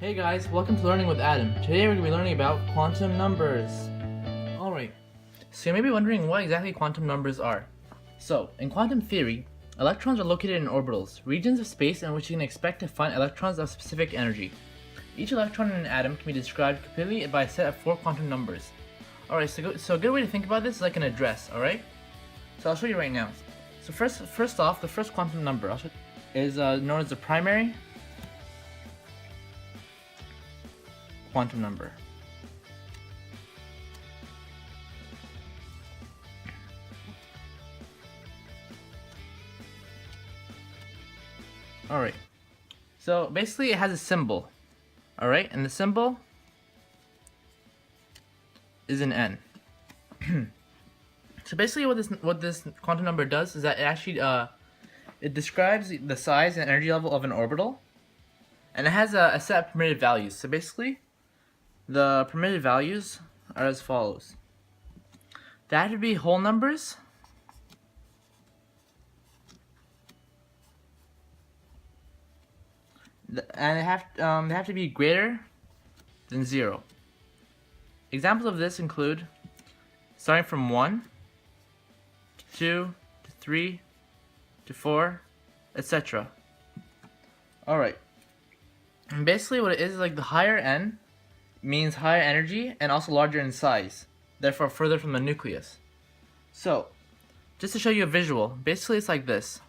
Hey guys, welcome to Learning with Adam. Today we're going to be learning about quantum numbers. Alright, so you may be wondering what exactly quantum numbers are. So, in quantum theory, electrons are located in orbitals, regions of space in which you can expect to find electrons of specific energy. Each electron in an atom can be described completely by a set of 4 quantum numbers. Alright, so a good way to think about this is like an address, alright? So I'll show you right now. So first off, the first quantum number is known as the primary quantum number. Alright, so basically it has a symbol, alright, and the symbol is an N. So basically what this quantum number does is that it actually it describes the size and energy level of an orbital, and it has a set of permitted values. So basically the permitted values are as follows. They have to be whole numbers, and they have to be greater than 0. Examples of this include starting from 1 to 2 to 3 to 4, etc. Alright, and basically what it is like the higher n means higher energy and also larger in size, therefore further from the nucleus. So, just to show you a visual, basically it's like this.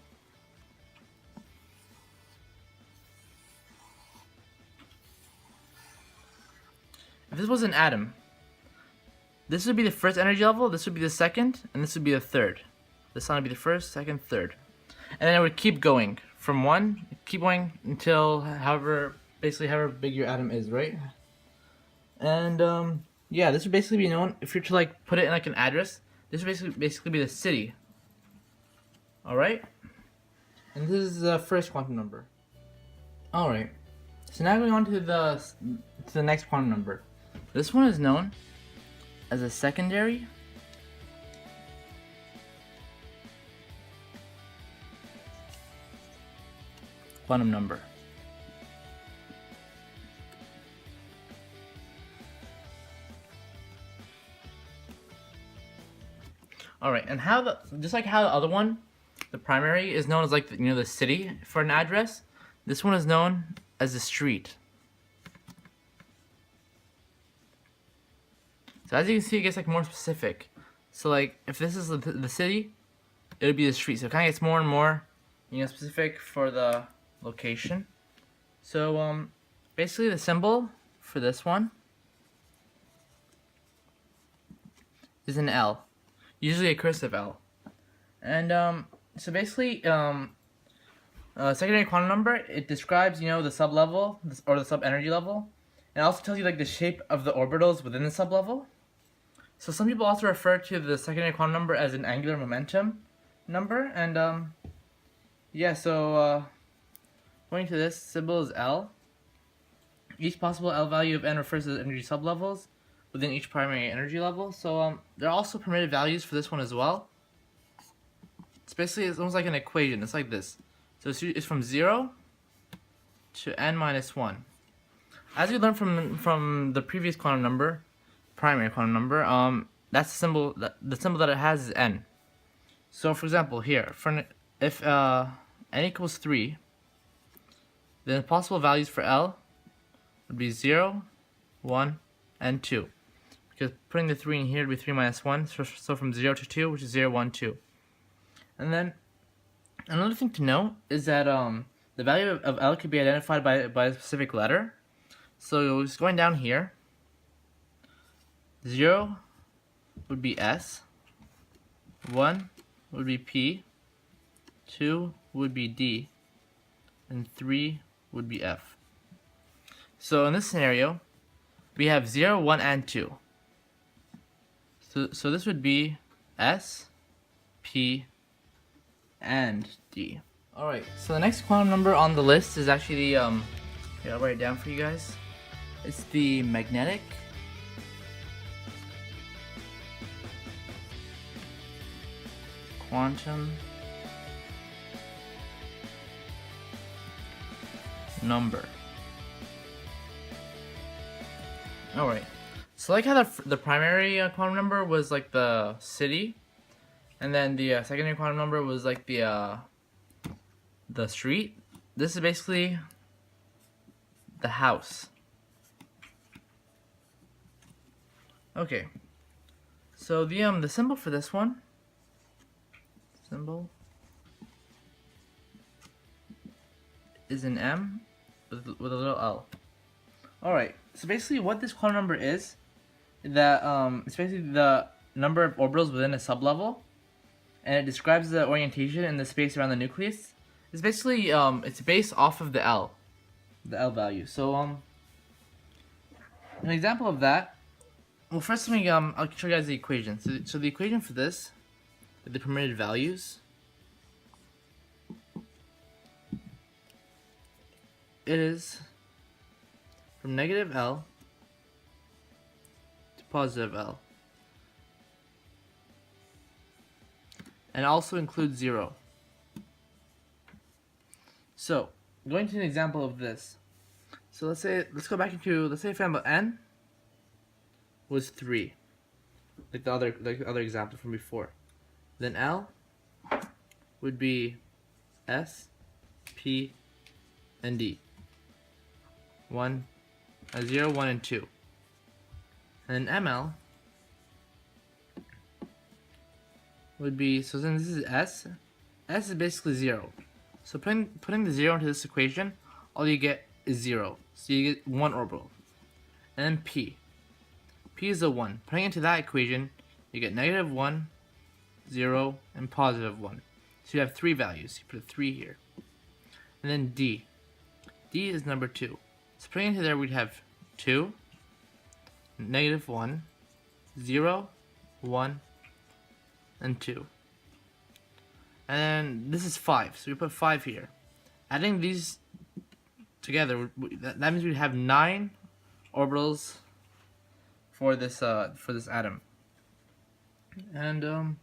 If this was an atom, this would be the first energy level, this would be the second, and this would be the third. This one would be the first, second, third. And then it would keep going from 1, keep going until however big your atom is, right? And yeah, this would basically be known, if you're to like put it in like an address, this would basically be the city. Alright? And this is the first quantum number. Alright. So now going on to the next quantum number. This one is known as a secondary quantum number. Alright, and just like how the other one, the primary, is known as like the city for an address, this one is known as the street. So as you can see, it gets like more specific. So like if this is the city, it would be the street. So it kind of gets more and more, specific for the location. So basically the symbol for this one is an L, usually a cursive L. And so basically secondary quantum number, it describes the sublevel or the sub-energy level, and it also tells you like the shape of the orbitals within the sublevel. So some people also refer to the secondary quantum number as an angular momentum number, and yeah, so according to this, symbol is L. Each possible L value of n refers to the energy sublevels within each primary energy level. So there are also permitted values for this one as well. It's almost like an equation. It's like this. So it's from 0 to n minus 1. As we learned from the previous quantum number, primary quantum number, that's the symbol that it has is n. So for example, here, if n equals 3, then the possible values for L would be 0, 1, and 2. Because putting the 3 in here would be 3 minus 1, so from 0 to 2, which is 0, 1, 2. And then another thing to note is that the value of L could be identified by a specific letter. So just going down here, 0 would be S, 1 would be P, 2 would be D, and 3 would be F. So in this scenario, we have 0, 1, and 2. So this would be S, P, and D. Alright, so the next quantum number on the list is actually here, I'll write it down for you guys. It's the magnetic quantum number. Alright. So like how the primary quantum number was like the city, and then the secondary quantum number was like the street. This is basically the house. Okay. So the symbol for this one, is an M with a little L. Alright, so basically what this quantum number is that it's basically the number of orbitals within a sublevel, and it describes the orientation in the space around the nucleus. It's basically it's based off of the L value. So an example of that. Well, first let me I'll show you guys the equation. So the equation for this, the permitted values, it is from negative L to positive L, and also includes 0. So going to an example of this. So let's go back into, let's say if n was 3, like the other example from before. Then L would be S, P, and D. 0, 1, and 2. And then ML would be, so since this is S is basically 0. So putting the 0 into this equation, all you get is 0. So you get 1 orbital. And then P is a 1. Putting into that equation, you get negative 1, 0, and positive 1. So you have 3 values. You put a 3 here. And then D is number 2. So putting into there, we'd have 2, negative 1, 0, 1, and 2. And then this is 5, so we put 5 here. Adding these together, that means we'd have 9 orbitals for this atom. And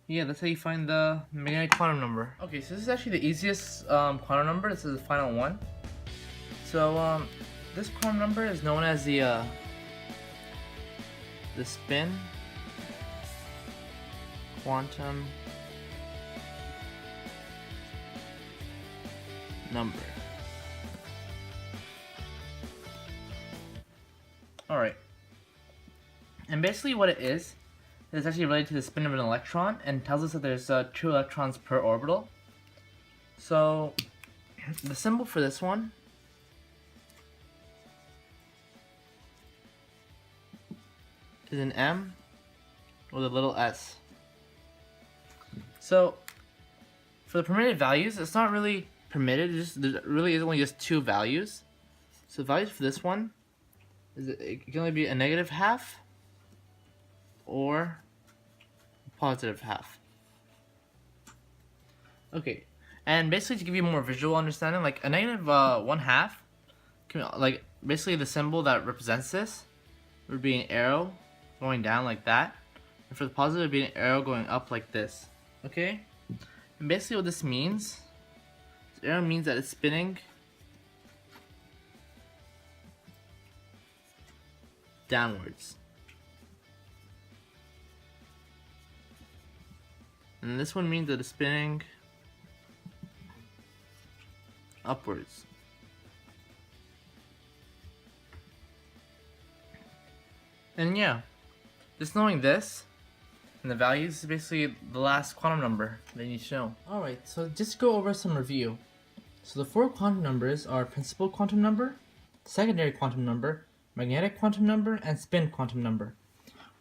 yeah, that's how you find the magnetic quantum number. Okay, so this is actually the easiest quantum number. This is the final one. So this quantum number is known as the spin quantum number. Alright. And basically what it is actually related to the spin of an electron and tells us that there's 2 electrons per orbital. So the symbol for this one is an M with a little s. So for the permitted values, it's not really permitted, there really is only just 2 values. So the values for this one is it can only be a negative half or a positive half. Okay, and basically to give you a more visual understanding, like a negative 1/2, like basically the symbol that represents this would be an arrow going down like that, and for the positive it would be an arrow going up like this. Okay, and basically what this means, this arrow means that it's spinning downwards, and this one means that it's spinning upwards. And yeah, just knowing this and the values is basically the last quantum number that you need to know. Alright, so just go over some review. So the 4 quantum numbers are principal quantum number, secondary quantum number, magnetic quantum number, and spin quantum number.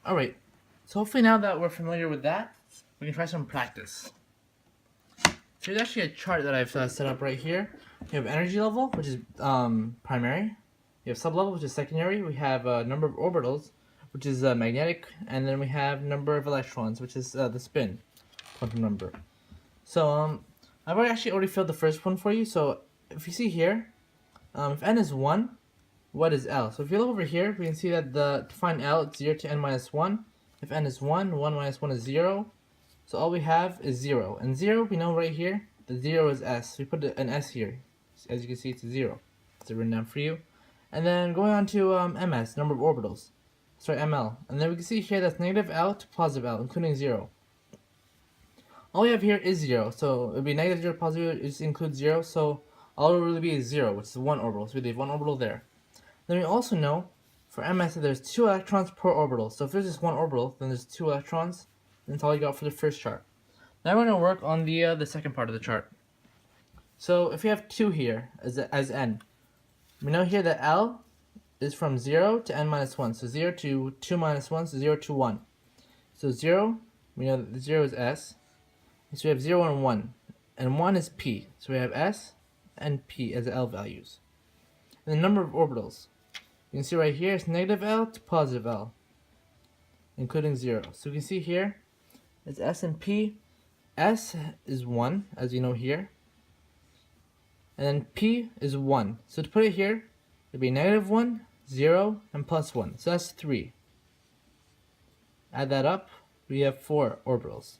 Alright, so hopefully now that we're familiar with that, we can try some practice. So there's actually a chart that I've set up right here. We have energy level, which is primary. We have sublevel, which is secondary. We have number of orbitals, which is magnetic, and then we have number of electrons, which is the spin quantum number. So I've already filled the first one for you. So if you see here, if n is 1, what is L? So if you look over here, we can see that to find L, it's 0 to n minus 1. If n is 1, 1 minus 1 is 0. So all we have is 0. And 0, we know right here, the 0 is S. So we put an S here. As you can see, it's a 0. It's written down for you. And then going on to ms, number of orbitals. Sorry, ml. And then we can see here that's negative L to positive L, including 0. All we have here is 0, so it would be negative 0, positive 0, it includes 0, so all it will really be is 0, which is 1 orbital, so we leave 1 orbital there. Then we also know, for ms, that there's 2 electrons per orbital, so if there's just 1 orbital, then there's 2 electrons, and that's all you got for the first chart. Now we're going to work on the second part of the chart. So if we have 2 here, as n, we know here that L is from 0 to n minus 1, so 0 to 2 minus 1, so 0 to 1. So 0, we know that the 0 is S, so we have 0 and 1, and 1 is P, so we have S and P as L values. And the number of orbitals, you can see right here it's negative L to positive L, including 0. So we can see here, it's S and P. S is 1, as you know here, and then P is 1. So to put it here, it would be negative 1, 0, and plus 1, so that's 3. Add that up, we have 4 orbitals.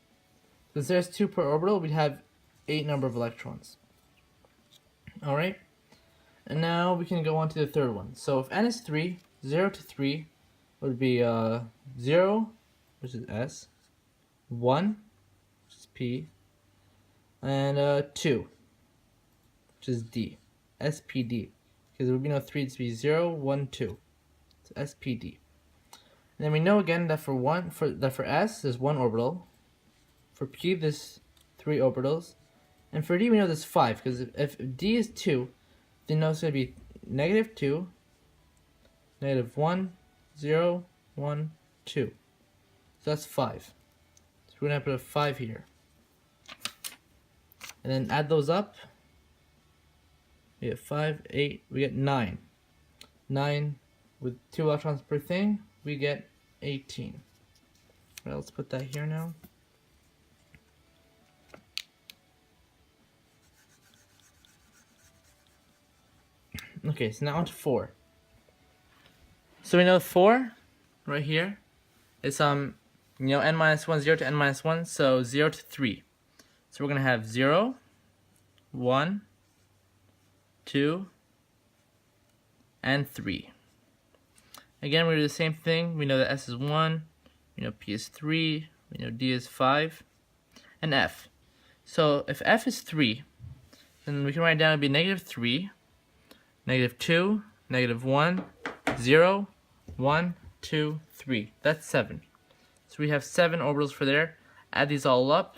Since there's 2 per orbital, we'd have 8 number of electrons. Alright, and now we can go on to the third one. So if n is 3, 0 to 3 would be 0, which is S, 1, which is P, and 2, which is D, SPD. Because there would be no 3, it's be 0, 1, 2. So SPD. And then we know again that for S there's 1 orbital. For P there's 3 orbitals. And for D we know there's 5, because if D is 2, then it's going to be negative 2, negative 1, 0, 1, 2. So that's 5. So we're going to put a 5 here. And then add those up. We get 5, 8, we get 9. 9 with 2 electrons per thing, we get 18. Well, let's put that here now. Okay, so now on to 4. So we know 4 right here is n minus 1, 0 to n minus 1, so 0 to 3. So we're gonna have 0, 1, 2, and 3. Again, we do the same thing. We know that S is 1, we know P is 3, we know D is 5, and F. So if F is 3, then we can write it down to be negative 3, negative 2, negative 1, 0, 1, 2, 3. That's 7. So we have 7 orbitals for there. Add these all up.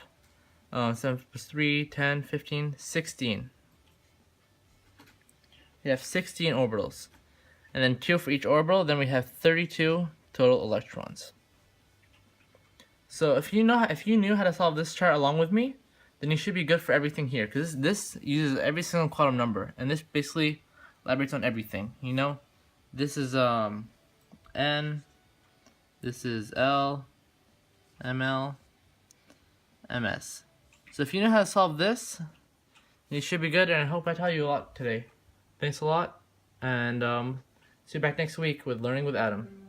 7 plus 3, 10, 15, 16. We have 16 orbitals. And then 2 for each orbital, then we have 32 total electrons. So if you knew how to solve this chart along with me, then you should be good for everything here, because this uses every single quantum number, and this basically elaborates on everything. This is N, this is L, ML, MS. So if you know how to solve this, then you should be good, and I hope I taught you a lot today. Thanks a lot, and see you back next week with Learning with Adam.